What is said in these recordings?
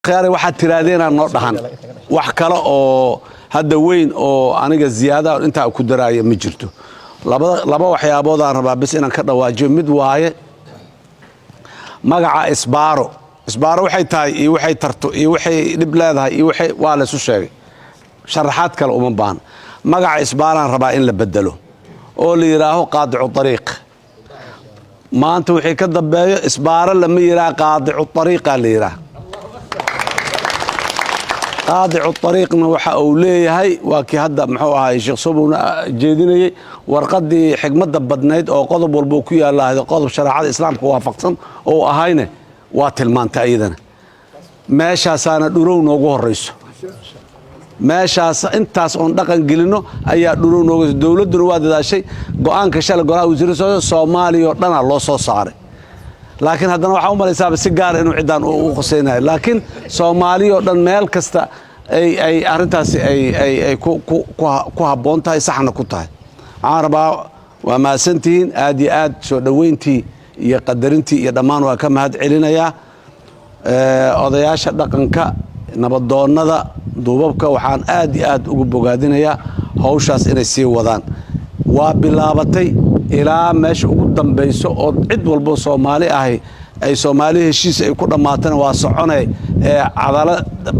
خياري واحد ترادينا نوضحان وحكلا أو هذا وين أو أنا زيادة أنت أكو دراية مجرته لبا وحيابود أنا ربا بس إن كذا واجب مدواية مجا إسبارو وحي تاي وحي ترتو وحي لبلادها وحي ولا سوشي شرحات كالأمم بان مجا إسبارو أنا ربا إن لبدلو أو اللي يراه قاطع الطريق ما أنت وحي كذا بيا إسبارو لما يراه قاطع الطريق اللي يراه قاطع الطريق وحا أوليه هاي وكي هذا محوها الشيخ صوبنا جيديني ورقدي حكمة بدنيد أو قضب والبوكية الله هذا قضب شرع الإسلام كوافقتن أو أهينه واتلمان تأييدنا ماشى سنة درون وجوه الرئيس ماشى أنتاس أن دقن قلنا أي درون وجوه الدولة درواد هذا الشيء قان كشال قرا وزير الصومالي يطلع الله صار لكن هذا نوع عمر يساب السجار إنه عدان وخسينه لكن صومالي يطلع مال كستا أي أرنتاس أي كوها بونتا يصحنا كتاه عربا وما سنتين آد شو دوينتي يقدرنتي يدمان وكم هاد علينا يا odayaasha dhaqanka nabadoonnada duubabka waxaan aad iyo aad ugu bogaadinayaa hawshaas inay sii wadaan waa bilaabatay ilaa meesha ugu dambayso oo cid walba Soomaali ahi ay Soomaali heshiis ay ku dhamaatana waa soconay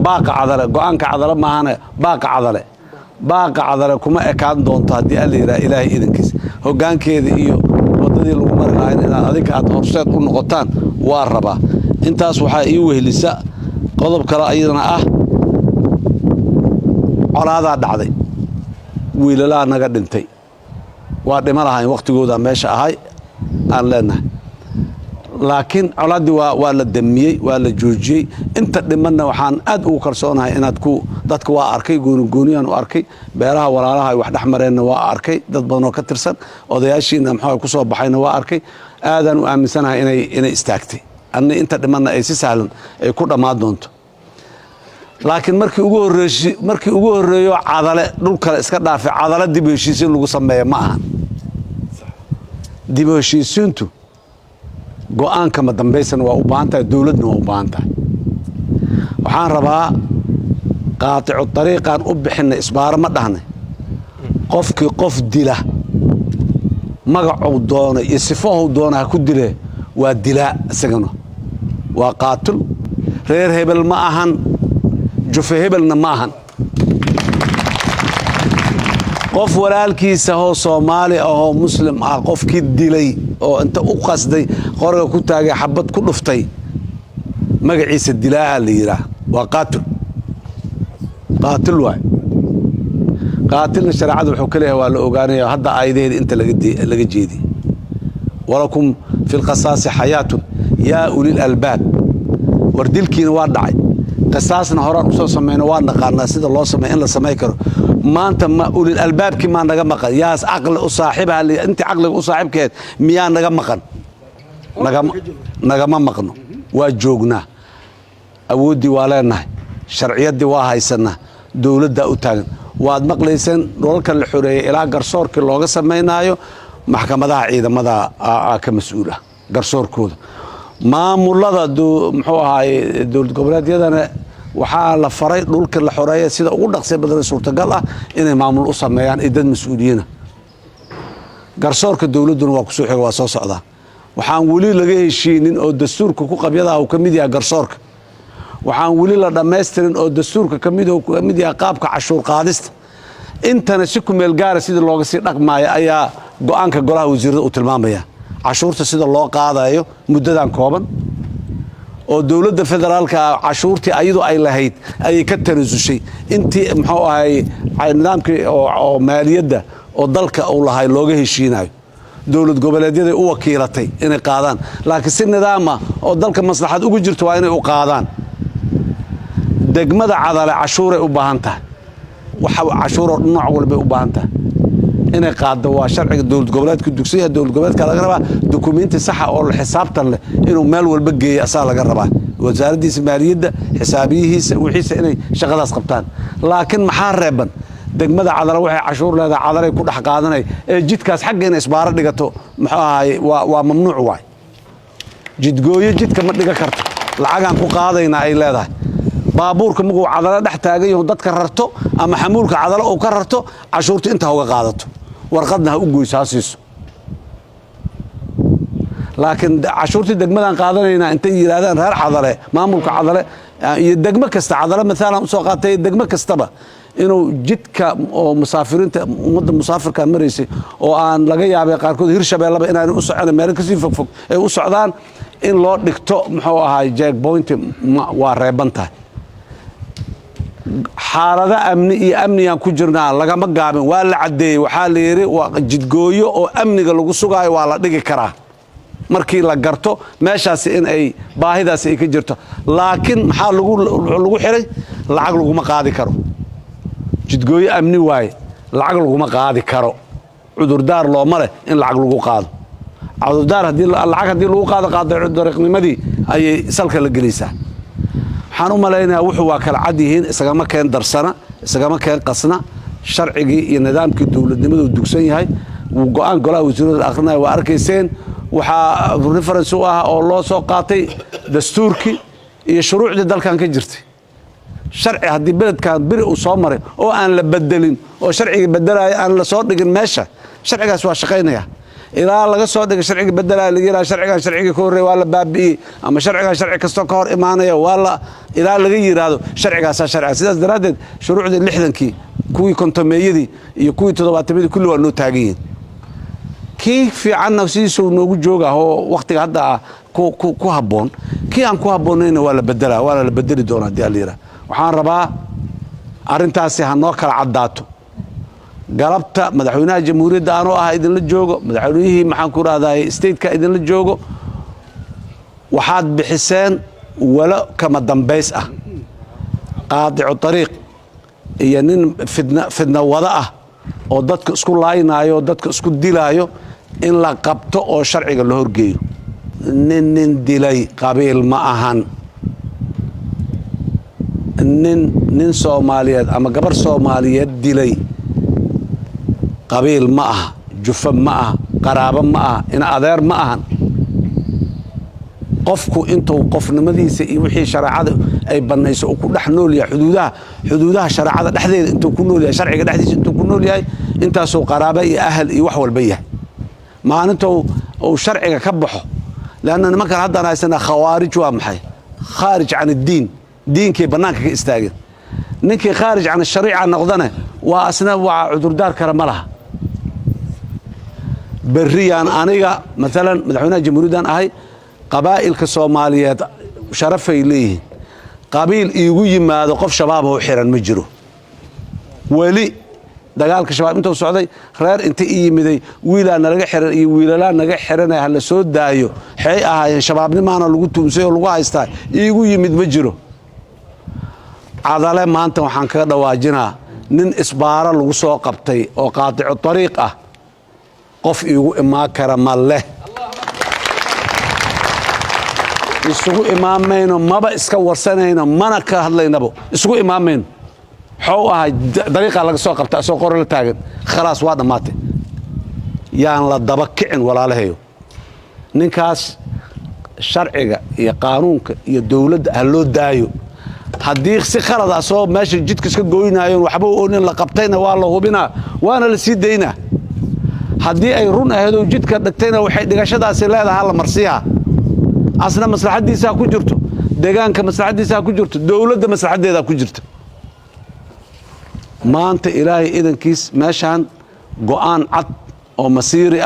baaqa cadala go'aanka cadala maahane baaqa cadala kuma ekaan doonto hadii Ilaahay idinkiis hoggaankeeda iyo wadadii lagu mari lahayn inaad adiga aad horseed u noqotaan waa rabaa intaas waxa ii wehelisa qodob kale ayadana ah colaada dhacday wiilala naga dhintay waa dhimalahayn waqtigooda meesha ahay aan leenahay laakiin colaadi waa la damiyay waa la joojiyay inta dhimanna waxaan aad ugu kalsoonahay inaad ku dadka waa arkay goonigooniyaan u arkay beeraha walaalaha ay wax dhaxmareen waa arkay dad badan oo ka tirsan odayaashiina maxaa ku soo baxayna waa arkay aadan u aaminsanahay inay istaagtay أن أنت دمنا أي سهل يكون ما دونت لكن مركي أقول ريو عضلة دول كلا إسكت في عضلة دي بيشيسين لو سميه معها دي بيشيسين تو قوان كما دمبيسن وأوبانتا دولتنا وأوبانتا وحان ربا قاطع الطريق أن أبحن إسبار مدهنه قف دله مقعو دونه يصفوه دونه كدله ودلاء سجنه وقاتل غير هبل معهن جف هبلنا معهن قف ولالكيس هو صومالي أو مسلم قف كيد دلي أو أنت أقصدي قرر كنت أجي حبت كل فتي مجلس الدلاء اللي يراه وقاتل واحد قاتلنا الشريعة الحكومية ولا أوغانية هذا أيدي أنت اللي جيدي ولكم في القصاص حياة يا أولي الألباب وردلكين واردعي قصاصنا هران وصول سمينا واردنا قالنا سيد الله سمي إن لسميكر ما أنت ما أولي الألباب كما نغمقن يا عقل أصاحبها اللي أنت عقلك أصاحبك ميان نغمقن نغمقن واجوغنا أودي والينا شرعيات دي واهايسنا دولة دا أتاغن واد مقليسن رولك الحرية إلا قرصور كاللوغة سمينايو محكمة ciidamada ka mas'uula garsoorkooda maamulada muxuu dowlad goboleedyadana waxa la faray dhulka la xoreeyay sida ugu dhaqso badan suurtagal ah inay maamul u sameeyaan idad mas'uuliyiin garsoorka dowladuna waa ku soo xigay waa soo socda waxaan wali laga heshiinin oo dastuurka ku qabyada uu kamid yahay garsoorka waxaan wali la dhameystirin oo dastuurka kamid yahay qaabka cashuur qaadista intana si ku meel gaar sida looga sii dhaqmaayo ayaa go'aanka golaha wasiirada uu tilmaamaya cashuurta sida loo qaadayo muddadan kooban oo dawladda federaalka cashuurtii ayadu ay lahayd ay ka tanasushay intii muxuu ahay nidaamkii oo maaliyadda oo dalka uu lahay looga heshiinayo dawlad goboleedyada u wakiilatay inay qaadaan laakiin si nidaam ah oo dalka maslaxad ugu jirto waa inay u qaadaan degmada cadale cashuuray u baahan tahay waxa cashuur nooc walba u baahan tahay inay qaado waa sharciga dawlad goboleedka dugsiga dawlad goboleedka laga rabaa dukumeenti sax ah oo xisaabtan leh inuu meel walba geeyo asaa laga rabaa wasaaraddiisa maaliyadda xisaabiyihiisa wixiisa inay shaqadaas qabtaan laakiin maxaa reeban degmada cadala waxay cashuur leedahay cadalay ku dhex qaadanay ee jidkaas xagga in isbaaro dhigato muxuu ahay waa mamnuuc waay jidgooyo jidka ma dhiga karto lacagaan ku qaadayna ay leedahay baabuurka markuu cadalo dhex taagan yahay dadka rarto ama xamuulka cadalo uu ka rarto cashuurta inta uga qaadato warqadna ha u goyso ha siiso laakiin cashuurtii degmadan qaadanayna intay yiraahdaan reer cadale maamulka cadale iyo degmo kasta cadale maalan u soo qaatay degmo kastaba inuu jidka oo musaafiriinta ummadda musaafirka maraysay oo aan laga yaabay qaarkood hirshabeellaba inaan u socon meel ka sii fogfog ay u socdaan in loo dhigto muxuu ahaay jack point waa reeban tahay xaalada amni iyo amnigan ku jirnaa lagama gaabin waa la cadeeyay waxaa la yiri waa jidgooyo oo amniga lagu sugaayo waa la dhigi karaa markii la garto meeshaas in ay baahidaas ay ka jirto laakiin maxaa lagu xiray lacag lagu ma qaadi karo jidgooyo amni waaye lacag lagu ma qaadi karo cudurdaar loo male in lacag lagu qaado cudurdaar hadii lacag hadii lagu qaado dariiqnimadii ayay salka la gelaysaa waxaan u maleynayaa wuxuu waa kala cad yihiin isagama keen darsana isagama keen qasna sharcigii iyo nidaamkii dawladnimadu dugsan yahay uu go'aan golaha wasiirada akhrinayo waa arkayseen waxaa reference u ah oo loo soo qaatay dastuurkii iyo shuruucdii dalkan ka jirtay sharci haddii beledkan biri uu soo maray oo aan la bedelin oo sharciga bedelaya aan la soo dhigin meesha sharcigaas waa shaqaynaya ilaa laga soo dhigay sharciga bedelaya laga yiraahdo sharcigan sharciga ka horreeya waa la baabi'iyey ama sharcigan sharci kastoo ka hor imaanaya waa la ilaa laga yiraahdo sharcigaasaa sharciga sidaas daraaddeed shuruucdii 60kii kuwii kontomeeyadii iyo kuwii 70-meedii kulli waa noo taagan yihiin kii fiicanna sidiisuu noogu jooga oo waqtiga hadda ah ku habboon kii aan ku habboonayna waa la bedelaa waana la bedeli doonaa haddii alla yiraahdo waxaan rabaa arrintaasi ha noo kala caddaato galabta madaxweynaha jamhuuriyadda aanoo ah idinla joogo madaxweynihii maxaan ku rahdaay stateka idinla joogo waxaad bixiseen walo kama dambays ah qaadicu طariiq iyo nin fidna wada ah oo dadka isku laaynayo dadka isku dilaayo in la qabto oo sharciga la horgeeyo nin dilay qabiil ma ahan nin Soomaaliyeed ama gabar Soomaaliyeed dilay qabiil ma aha jufa ma aha qaraabo ma aha in adeer ma ahan qofku intuu qofnimadiisa iyo wixii shariicada ay banayso uu ku dhex nool yahay xuduudaha shariicada dhexdeeda intuu ku nool yahay sharciga dhexdiisa intuu ku nool yahay intaasoo qaraabo iyo ahal iyo wax walba yahay maalinta uu sharciga ka baxo laana nimankan haddana haysana khawaarij waa maxay khaarij can diin diinkii bannaanka ka istaageen ninkii khaarij can shariica noqdana waa asna waa cudurdaar kale ma laha بريان أنيقا مثلا مدحونا جمهوريدان أهي قبائل كصوماليات شرف إليه قبيل يقول ما هذا قف شبابه حيران مجرو ولي دقالك شباب انتو السعودي خير انت مدي ويلا نلقى حيران ويلا لا نلقى حيران هلا سود دايو حقيقة هاي شبابنا معنا لقوا تمسيه ولقوا هايستاي يقول يمد مجرو عضلة ما انت وحان كده واجنا نن إسبارة لقوا سوق قبطي وقاطع الطريقة قف يقول ما كرم الله يسوق إمامينه ما بإسكا ورسنينه ما نكه الله ينبو يسوق إمامينه حوها طريقة لقى سوق قبطي سوق قرر التاجن خلاص وادا ماتي يعني لا دبكعن ولا لهيو نكاس شرعية يا قانونك يا دولة هلو دايو هديك سي خلد أصوب ماشي جدك سك جوينا يون وحبوا يقولون لقبتينا والله وبنا وأنا اللي سيدينا هدي أي رون هذو جدك دكتينا وحيد دقشة سلا هذا هلا مرسيها أصلا مصلحة دي ساكو جرتو دقان كمصلحة دي ساكو جرتو دولة مصلحة دي ساكو جرتو ما أنت إلهي إذن كيس ماشان قوان عط أو مسيري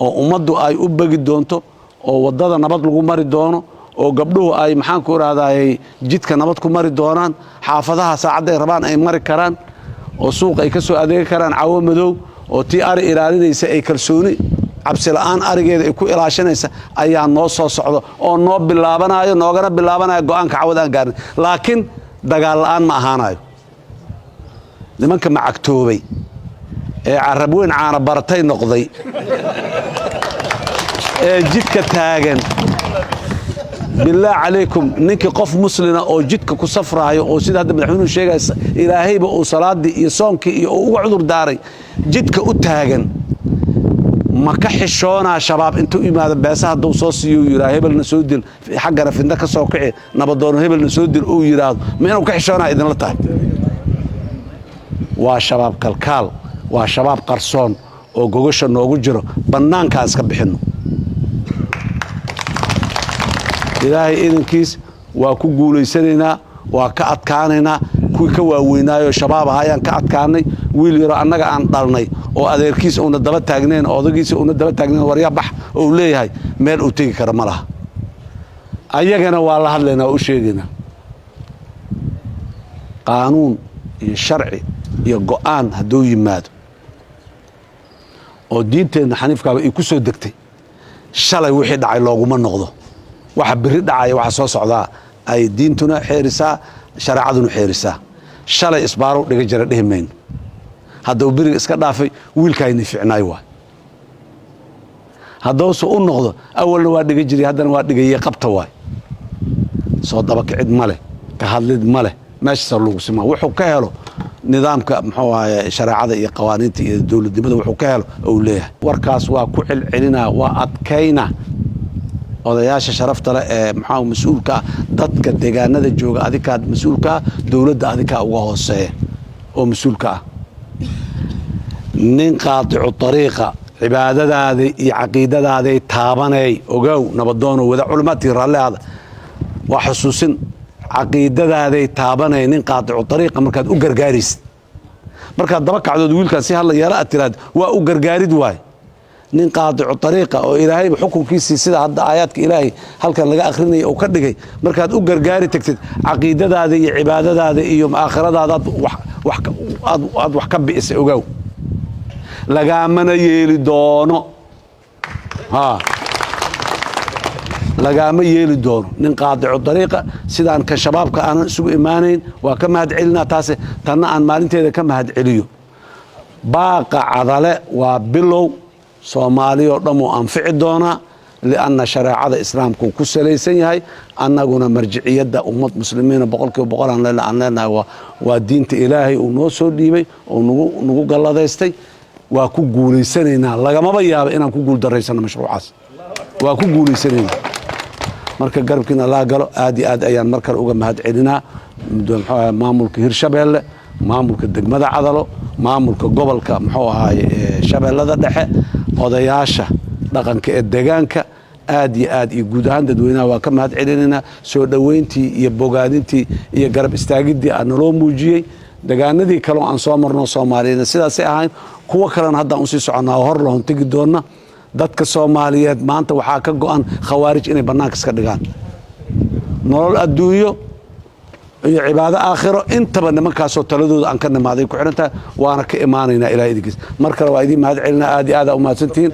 أو أمدو أي أبقي دونتو أو وضادا نبات لغو ماري دونو أو قبلوه أي محان كورا هذا أي جدك نباتكو ماري دونان حافظها ساعدة ربان أي ماري كران أو سوق أي كسو أدي كران عوام مدو أو تي أري إرادي ديسا أي كرسوني عبسي الآن أري جيدا يكو إلاشانيسا أيان نوصو صعودو أو نوب باللابانا أيو نوغانا باللابانا أيو قوان كعودان قارن لكن دقال الآن ما أهانا أيو لمنك معك توبي عربوين عانا برتين نقضي جدك تاغن بالله عليكم نينكي قف مسلنا او جدك كسفرايو او سيده هدا مدحوينو شيغا الهيبا او صلادي iyo soonkii iyo ugu cudur daaray jidka u taagan ما كحشونا شباب انتو إما باسها دو صوصيو يرا هبل نسودل حقنا في النكا سوقعي نبضون هبل نسودل أو يرا منو كحشونا إذن لطاي وشباب كالكال وشباب قرصون oo gogasha noogu jiro banaankaas ka bixino ilaahay idinkiis waa ku guuleysanaynaa waa ka adkaanaynaa kuwii ka waaweynaayo shabaab ahayaan ka adkaanay wiil yaro annaga aan dhalnay oo adeerkiis uuna daba taagneen odagiisa uuna daba taagneen warya bax oo leeyahay meel uu tegi kara ma laha ayagana waa la hadlaynaa oo u sheegaynaa qaanuun iyo sharci iyo go'aan hadduu yimaado oo diinteena xaniifkaaba ay ku soo degtay shalay wixii dhacay looguma noqdo waxa biri dhacay waxa soo socdaa ay diintuna xeerisaa shariicaduna xeerisaa shalay isbaaro dhiga jira dhihimayn hadduu biriga iska dhaafay wiilkaayni ficnaay waa hadduu soo u noqdo awalna waa dhiga jiray haddana waa dhigayay qabta waay soo daba kicid male ka hadlid male meesha lagu simaa wuxuu ka helo nidaamka muxuu ahaa shariicada iyo qawaaniinta iyo dawladnimada wuxuu ka helo oo leeyahay warkaas waa ku cilcilinaa waa adkayna odayaasha sharafta leh ee maxaa mas'uulka dadka deegaanada jooga adika mas'uulka dawladda adika uga hooseeya oo mas'uulka nin qaaticu tariiqa cibaadadaada iyo caqiidadaada taabanay ogow nabadoono wada culimaadkii raalliada waa xusuusin caqiidadaada taabanay nin qaaticu tariiqa markaad u gargaarisid markaad daba kacdood wiilkan si hal yeela atiraad waa u gargaarid waay nin qaaticu tariiqa oo ilaahay xukunkiisa sida hadda aayaadka ilaahay halkan laga akhrinay oo ka dhigay markaad u gargaari tagtid caqiidadaada iyo cibaadadaada iyo aakhiradaada wax ka bi'isay ogow lagaamana yeeli doono lagaama yeeli doono nin qaaticu tariiqa sidaan ka shabaabka aanan isugu imaanayn waa ka mahad celinaa taase tanna aan maalinteeda ka mahad celiyo baaqa cadale waa bilow soomaaliya oo dhan uu anfici doonaa lianna shareecada islaamku ku salaysan yahay annaguna marjiciyadda ummad muslimiina boqolkiiba boqol aan leenahay waa diinta ilaahay uu noo soo dhiibay oo nagu galladaystay waa ku guulaysanaynaa lagamaba yaaba inaan ku guuldarraysano mashruucaas waa ku guulaysanaynaa marka garabkiina laa galo aad iyo aad ayaan mar kale uga mahad celinaa maamulka hirshabeelle maamulka degmada cadalo maamulka gobolka muxuu ahaaye shabeellada dhexe odayaasha dhaqanka ee deegaanka aad iyo aad iyo guud ahaan dadweynaha waa ka mahad celinaynaa soo dhoweyntii iyo bogaadintii iyo garab istaagiddii aan naloo muujiyey deegaanadii kale oo aan soo marno Soomaaliyeed sidaasay ahayn kuwa kalena haddaan usii soconnaa hor loon tegi doonna dadka Soomaaliyeed maanta waxaa ka go'an khawaarij inay bannaanka iska dhigaan nolol adduunyo iyo cibaado aakhiro intaba nimankaasoo taladooda aan ka nimaaday ku xirantahay waana ka imaanaynaa ilaahay idinkiis mar kale waa idiin mahad celinaa aad iyo aad u mahadsantihiin